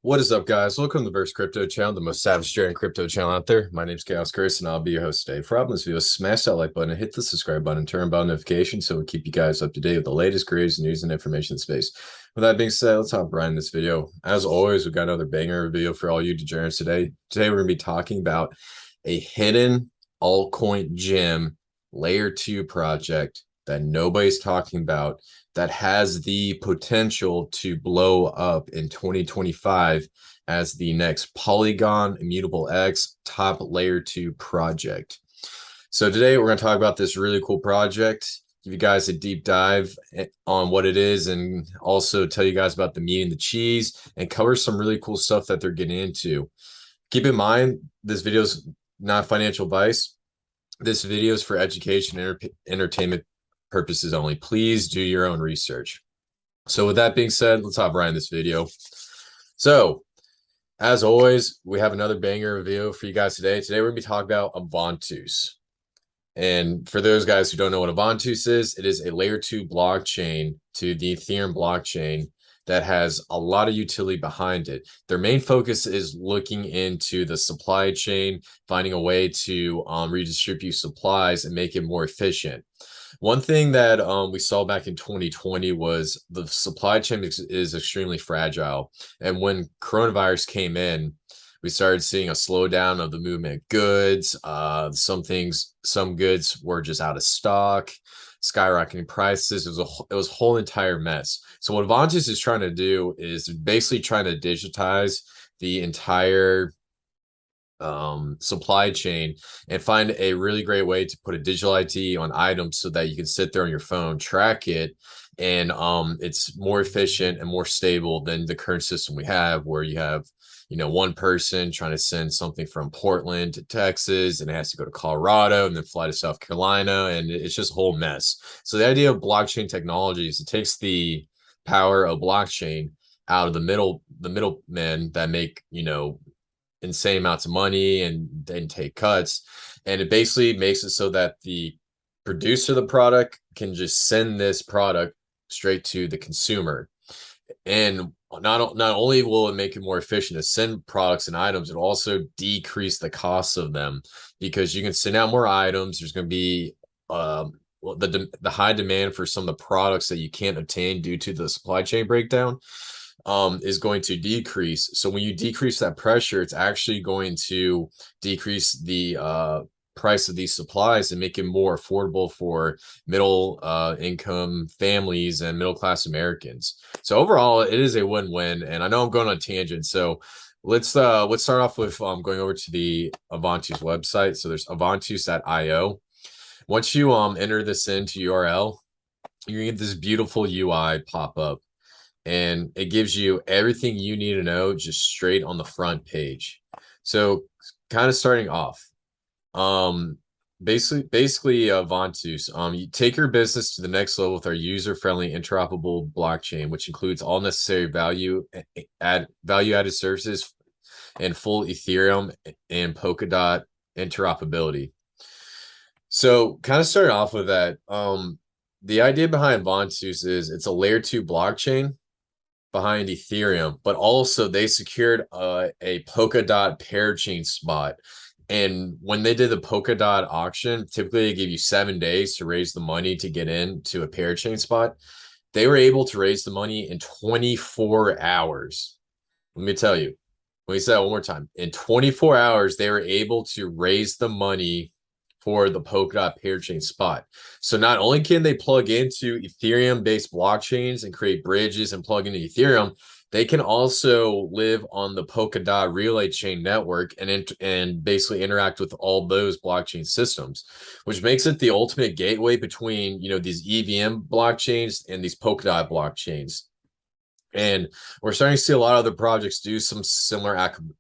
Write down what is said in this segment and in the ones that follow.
What is up, guys? Welcome to the Verse Crypto channel, the most savage trading crypto channel out there. My name is Kris, and I'll be your host today. For helping this video, smash that like button and hit the subscribe button, turn on bell notifications so we keep you guys up to date with the latest, greatest news and information in space. With that being said, let's hop right in this video. As always, we've got another banger video for all you degenerates today. Today, we're going to be talking about a hidden altcoin gem layer 2 project that nobody's talking about that has the potential to blow up in 2025 as the next Polygon Immutable X top layer 2 project. So today we're going to talk about this really cool project, give you guys a deep dive on what it is, and also tell you guys about the meat and the cheese, and cover some really cool stuff that they're getting into. Keep in mind, this video is not financial advice. This video is for education and entertainment purposes only. Please do your own research. So with that being said, let's hop right in this video. So as always, we have another banger video for you guys today. Today we're going to be talking about Aventus. And for those guys who don't know what Aventus is, it is a layer 2 blockchain to the Ethereum blockchain that has a lot of utility behind it. Their main focus is looking into the supply chain, finding a way to redistribute supplies and make it more efficient. One thing that we saw back in 2020 was the supply chain is extremely fragile. And when coronavirus came in, we started seeing a slowdown of the movement of goods. Some goods were just out of stock, skyrocketing prices. It was a whole entire mess. So what Aventus is trying to do is basically trying to digitize the entire supply chain and find a really great way to put a digital ID on items so that you can sit there on your phone, track it, and it's more efficient and more stable than the current system we have, where you have one person trying to send something from Portland to Texas, and it has to go to Colorado and then fly to South Carolina, and it's just a whole mess. So the idea of blockchain technology is it takes the power of blockchain out of the middlemen that make insane amounts of money and then take cuts, and it basically makes it so that the producer of the product can just send this product straight to the consumer. And not only will it make it more efficient to send products and items, it'll also decrease the costs of them, because you can send out more items. There's going to be the high demand for some of the products that you can't obtain due to the supply chain breakdown is going to decrease. So when you decrease that pressure, it's actually going to decrease the price of these supplies and make it more affordable for middle income families and middle class Americans. So overall, it is a win-win. And I know I'm going on a tangent, so let's start off with going over to the Aventus website. So there's aventus.io. Once you enter this into URL, you're gonna get this beautiful UI pop up, and it gives you everything you need to know just straight on the front page. So kind of starting off, basically Aventus, you take your business to the next level with our user-friendly interoperable blockchain, which includes all necessary value-added services and full Ethereum and Polkadot interoperability. So kind of starting off with that, the idea behind Aventus is it's a layer 2 blockchain behind Ethereum, but also they secured a Polkadot parachain spot. And when they did the Polkadot auction, typically they give you 7 days to raise the money to get into a parachain spot. They were able to raise the money in 24 hours. Let me tell you, let me say that one more time. In 24 hours, they were able to raise the money for the Polkadot parachain spot. So not only can they plug into Ethereum-based blockchains and create bridges and plug into Ethereum, they can also live on the Polkadot relay chain network and basically interact with all those blockchain systems, which makes it the ultimate gateway between these EVM blockchains and these Polkadot blockchains. And we're starting to see a lot of other projects do some similar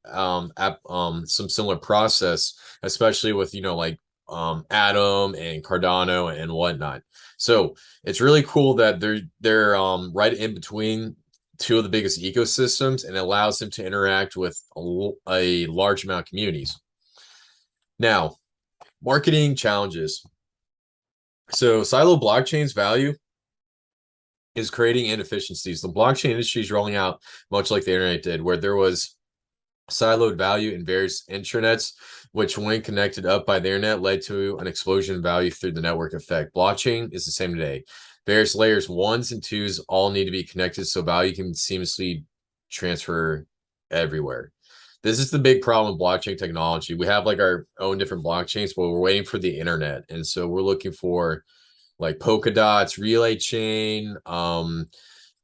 some similar process, especially with like Atom and Cardano and whatnot. So it's really cool that they're right in between two of the biggest ecosystems, and it allows them to interact with a large amount of communities. Now, marketing challenges. So silo blockchain's value is creating inefficiencies. The blockchain industry is rolling out much like the internet did, where there was siloed value in various intranets, which when connected up by the internet led to an explosion in value through the network effect. Blockchain is the same today. Various layers ones and twos all need to be connected so value can seamlessly transfer everywhere. This is the big problem with blockchain technology. We have like our own different blockchains, but we're waiting for the internet. And so we're looking for like Polkadot's relay chain,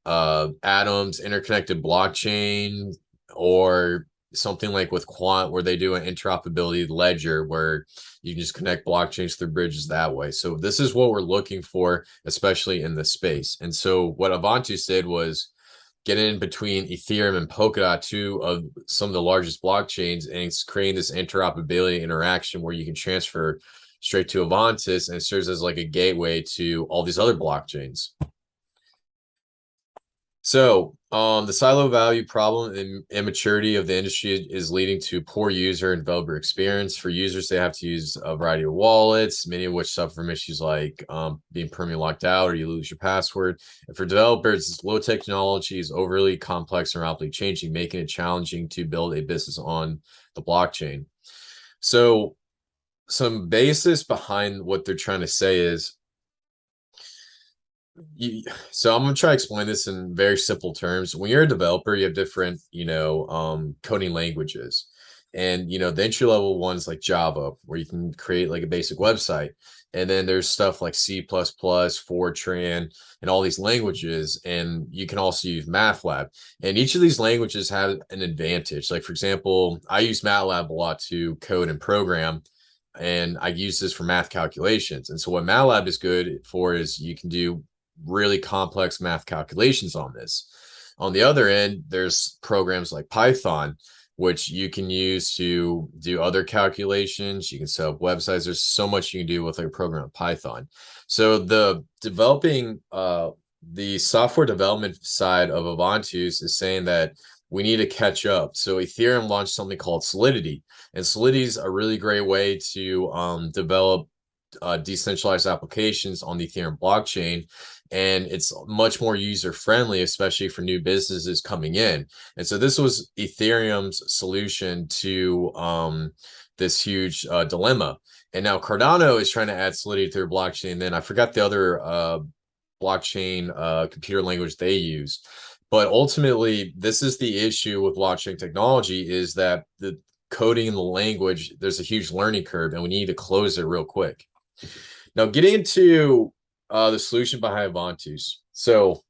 Atoms interconnected blockchain, or something like with Quant where they do an interoperability ledger where you can just connect blockchains through bridges that way. So this is what we're looking for, especially in this space. And so what Aventus did was get in between Ethereum and Polkadot, two of some of the largest blockchains, and it's creating this interoperability interaction where you can transfer straight to Aventus, and it serves as like a gateway to all these other blockchains. So the silo value problem and immaturity of the industry is leading to poor user and developer experience. For users, they have to use a variety of wallets, many of which suffer from issues like being permanently locked out or you lose your password. And for developers, low technology is overly complex and rapidly changing, making it challenging to build a business on the blockchain. So some basis behind what they're trying to say is, so I'm going to try to explain this in very simple terms. When you're a developer, you have different, coding languages. And, the entry level ones like Java, where you can create like a basic website. And then there's stuff like C++, Fortran, and all these languages. And you can also use MATLAB. And each of these languages have an advantage. Like, for example, I use MATLAB a lot to code and program, and I use this for math calculations. And so what MATLAB is good for is you can do really complex math calculations on this. On the other end, there's programs like Python, which you can use to do other calculations. You can set up websites. There's so much you can do with a program of Python. So the software development side of Aventus is saying that we need to catch up. So Ethereum launched something called Solidity, and Solidity is a really great way to develop decentralized applications on the Ethereum blockchain. And it's much more user friendly, especially for new businesses coming in. And so this was Ethereum's solution to this huge dilemma. And now Cardano is trying to add Solidity to their blockchain. And then I forgot the other blockchain computer language they use. But ultimately, this is the issue with blockchain technology, is that the coding in the language, there's a huge learning curve, and we need to close it real quick. Now, getting into the solution behind Aventus. So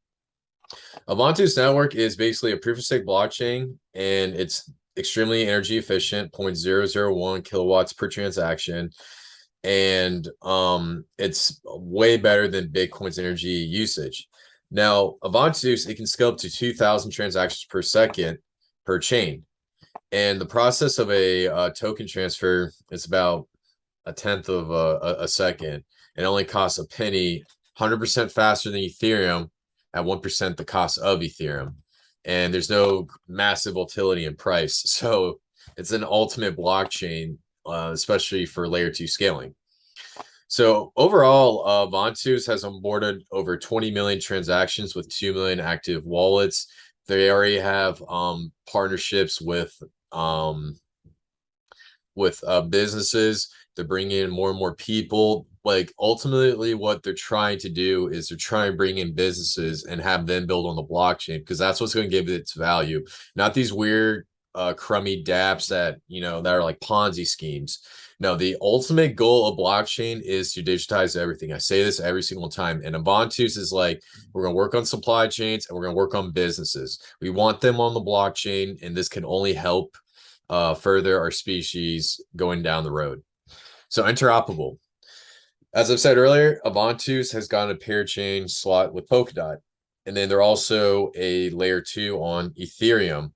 Aventus Network is basically a proof of stake blockchain, and it's extremely energy efficient, 0.001 kilowatts per transaction. And it's way better than Bitcoin's energy usage. Now, Aventus, it can scale up to 2,000 transactions per second per chain. And the process of a token transfer is about a tenth of a second. It only costs a penny, 100% faster than Ethereum at 1% the cost of Ethereum. And there's no massive volatility in price. So it's an ultimate blockchain, especially for layer 2 scaling. So overall, Aventus has onboarded over 20 million transactions with 2 million active wallets. They already have partnerships with businesses. They're bringing in more and more people. Like, ultimately what they're trying to do is they're trying to bring in businesses and have them build on the blockchain, because that's what's going to give it its value, not these weird crummy dapps that that are like Ponzi schemes. No, the ultimate goal of blockchain is to digitize everything. I say this every single time. And Aventus is like, we're going to work on supply chains and we're going to work on businesses. We want them on the blockchain, and this can only help further our species going down the road. So interoperable. As I've said earlier, Aventus has gotten a parachain slot with Polkadot, and then they're also a layer 2 on Ethereum.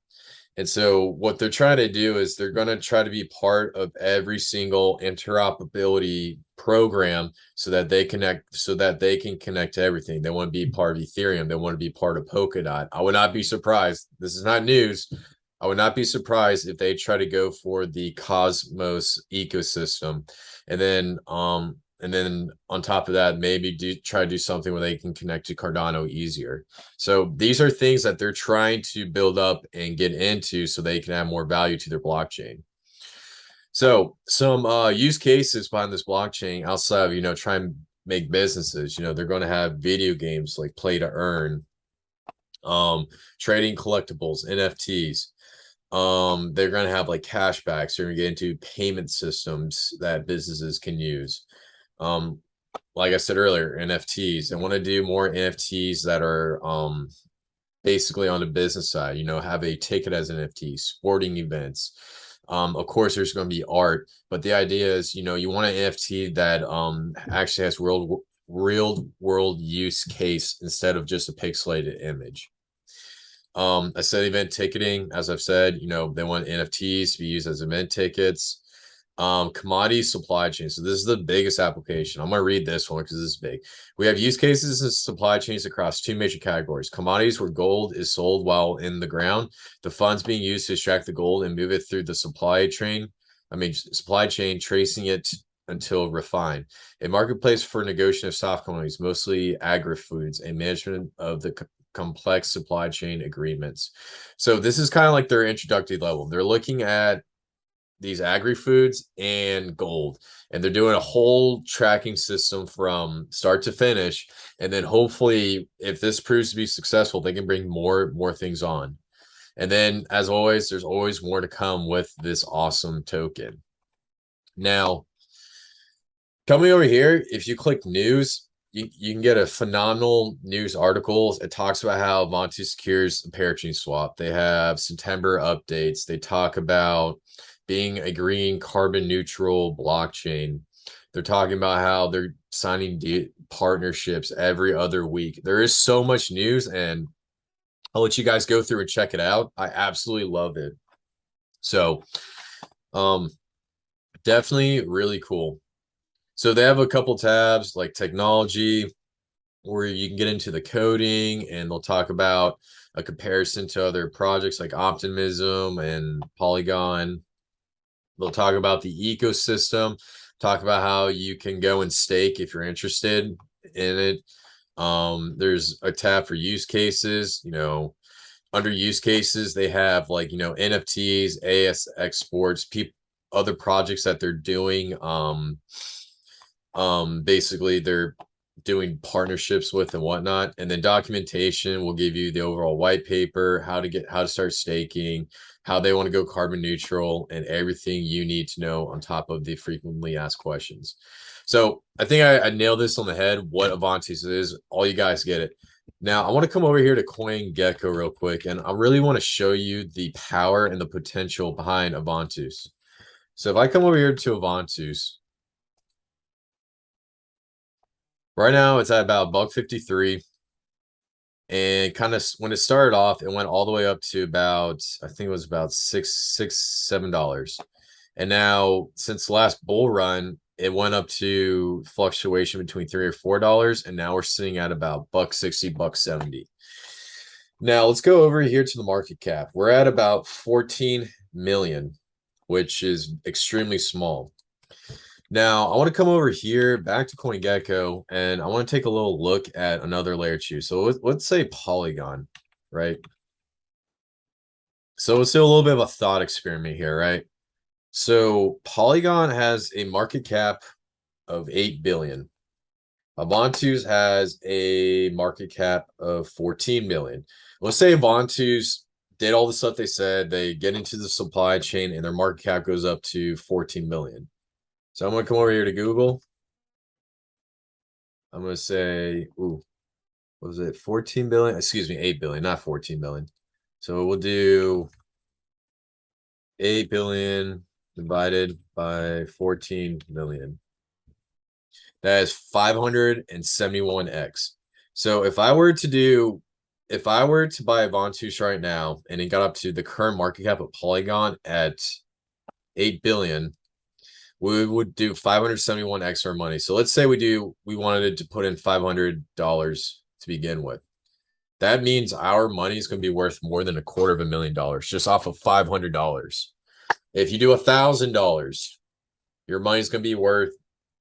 And so what they're trying to do is they're going to try to be part of every single interoperability program so that they can connect to everything. They want to be part of Ethereum. They want to be part of Polkadot. I would not be surprised. This is not news. I would not be surprised if they try to go for the Cosmos ecosystem. And then And then on top of that, maybe try to do something where they can connect to Cardano easier. So these are things that they're trying to build up and get into so they can add more value to their blockchain. So some use cases behind this blockchain outside of, try and make businesses, they're going to have video games like play to earn, trading collectibles, NFTs. They're going to have like cashbacks. They're going to get into payment systems that businesses can use. Like I said earlier, NFTs. I want to do more NFTs that are basically on the business side, have a ticket as NFT, sporting events. Of course, there's going to be art, but the idea is, you want an NFT that actually has real world use case instead of just a pixelated image. I said event ticketing, as I've said, they want NFTs to be used as event tickets. Commodity supply chain. So this is the biggest application. I'm going to read this one because this is big. We have use cases in supply chains across two major categories. Commodities where gold is sold while in the ground. The funds being used to extract the gold and move it through the supply chain, tracing it until refined. A marketplace for negotiation of soft commodities, mostly agri-foods, and management of the complex supply chain agreements. So this is kind of like their introductory level. They're looking at these agri-foods and gold, and they're doing a whole tracking system from start to finish. And then hopefully, if this proves to be successful, they can bring more things on. And then, as always, there's always more to come with this awesome token. Now, coming over here, if you click news, you can get a phenomenal news article. It talks about how Aventus secures a parachain swap. They have September updates. They talk about being a green carbon neutral blockchain. They're talking about how they're signing partnerships every other week. There is so much news, and I'll let you guys go through and check it out. I absolutely love it. So definitely really cool. So they have a couple tabs like technology, where you can get into the coding, and they'll talk about a comparison to other projects like Optimism and Polygon. They'll talk about the ecosystem, talk about how you can go and stake if you're interested in it. There's a tab for use cases. Under use cases, they have like, NFTs, AS exports, other projects that they're doing. Basically they're doing partnerships with and whatnot. And then documentation will give you the overall white paper, how to start staking, how they want to go carbon neutral, and everything you need to know on top of the frequently asked questions. So I think I nailed this on the head, what Aventus is. All you guys get it. Now I want to come over here to CoinGecko real quick, and I really want to show you the power and the potential behind Aventus. So if I come over here to Aventus, right now it's at about $1.53. And kind of when it started off, it went all the way up to about, I think it was about $7. And now since the last bull run, it went up to fluctuation between $3 or $4. And now we're sitting at about $1.60, $1.70. Now let's go over here to the market cap. We're at about 14 million, which is extremely small. Now, I want to come over here back to CoinGecko, and I want to take a little look at another layer 2. So let's say Polygon, right? So let's do a little bit of a thought experiment here, right? So Polygon has a market cap of 8 billion. Aventus has a market cap of 14 million. Let's say Aventus did all the stuff they said, they get into the supply chain, and their market cap goes up to 14 million. So I'm going to come over here to Google. I'm going to say, what was it? 14 billion? Excuse me, 8 billion, not 14 billion. So we'll do 8 billion divided by 14 million. That is 571x. So if I were to buy Aventus right now, and it got up to the current market cap of Polygon at 8 billion, we would do 571 extra money. So let's say we wanted to put in $500 to begin with. That means our money is going to be worth more than $250,000 just off of $500. If you do $1,000, your money is going to be worth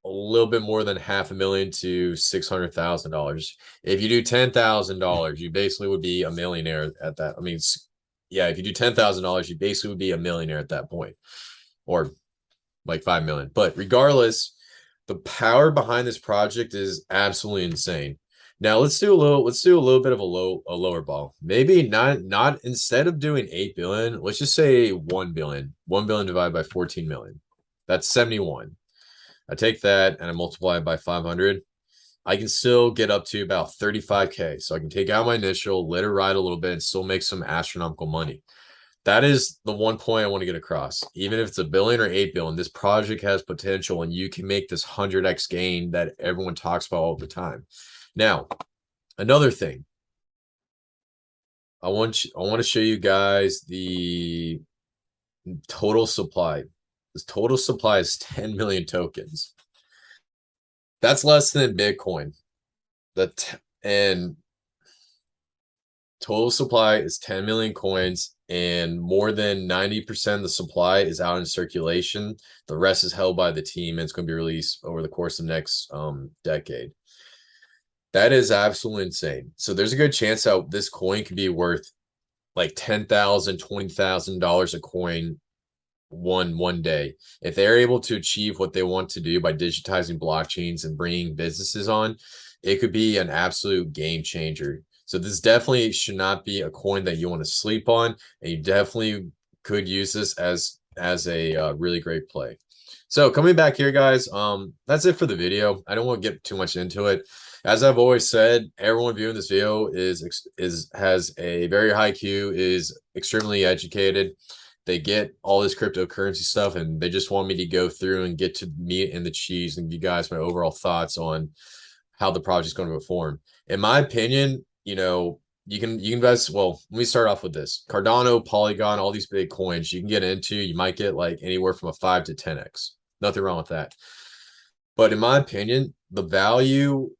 a little bit more than $500,000 to $600,000. If you do $10,000, you basically would be a millionaire at that. I mean, yeah, if you do $10,000, you basically would be a millionaire at that point, or like 5 million. But regardless, the power behind this project is absolutely insane. Now let's do a little bit of a lower ball. Maybe not instead of doing 8 billion, let's just say 1 billion. 1 billion divided by 14 million. That's 71. I take that and I multiply it by 500. I can still get up to about 35K. So I can take out my initial, let it ride a little bit, and still make some astronomical money. That is the one point I want to get across. Even if it's a billion or 8 billion, this project has potential and you can make this 100x gain that everyone talks about all the time. Now, another thing. I want to show you guys the total supply. This total supply is 10 million tokens. That's less than Bitcoin. And total supply is 10 million coins, and more than 90% of the supply is out in circulation. The rest is held by the team, and it's going to be released over the course of the next decade. That is absolutely insane. So there's a good chance that this coin could be worth like $10,000, $20,000 a coin one day. If they're able to achieve what they want to do by digitizing blockchains and bringing businesses on, it could be an absolute game changer. So this definitely should not be a coin that you want to sleep on, and you definitely could use this as a really great play. So coming back here, guys, that's it for the video. I don't want to get too much into it. As I've always said, everyone viewing this video has a very high IQ, is extremely educated. They get all this cryptocurrency stuff, and they just want me to go through and get to meat and the cheese and give you guys my overall thoughts on how the project is going to perform. In my opinion, you know, you can invest. Well, let me start off with this: Cardano, Polygon, all these big coins you can get into. You might get like anywhere from a 5 to 10x. Nothing wrong with that. But in my opinion, the value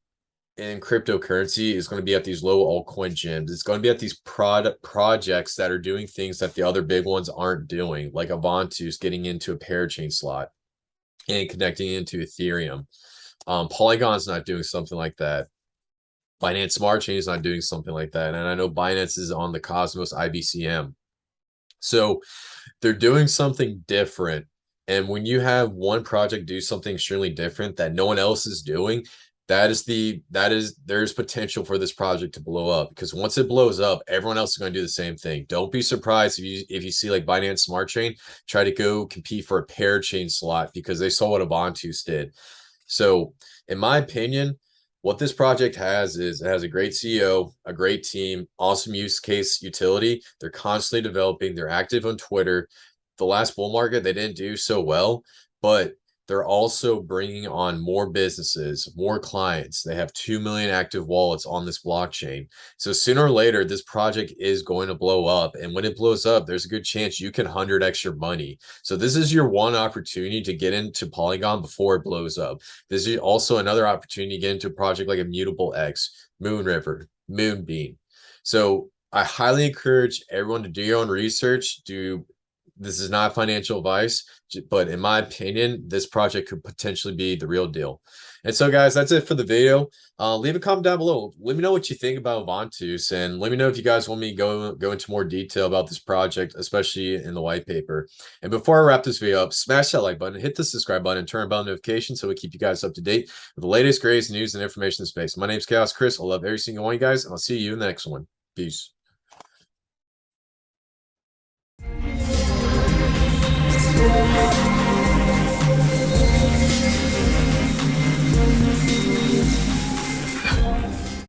in cryptocurrency is going to be at these low altcoin gems. It's going to be at these projects that are doing things that the other big ones aren't doing, like Aventus getting into a parachain slot and connecting into Ethereum. Polygon's not doing something like that. Binance Smart Chain is not doing something like that. And I know Binance is on the Cosmos IBCM. So they're doing something different. And when you have one project do something extremely different that no one else is doing, there's potential for this project to blow up, because once it blows up, everyone else is going to do the same thing. Don't be surprised if you see like Binance Smart Chain try to go compete for a parachain slot because they saw what Aventus did. So in my opinion, what this project has is it has a great CEO, a great team, awesome use case utility. They're constantly developing. They're active on Twitter. The last bull market, they didn't do so well, but they're also bringing on more businesses, more clients. They have 2 million active wallets on this blockchain. So sooner or later, this project is going to blow up. And when it blows up, there's a good chance you can 100x your money. So this is your one opportunity to get into Polygon before it blows up. This is also another opportunity to get into a project like Immutable X, Moonriver, Moonbeam. So I highly encourage everyone to do your own research, this is not financial advice, but in my opinion, this project could potentially be the real deal. And so, guys, that's it for the video. Leave a comment down below. Let me know what you think about Aventus, and let me know if you guys want me to go into more detail about this project, especially in the white paper. And before I wrap this video up, smash that like button, hit the subscribe button, and turn on bell notifications so we keep you guys up to date with the latest, greatest news and information in space. My name's Kris. I love every single one of you guys, and I'll see you in the next one. Peace.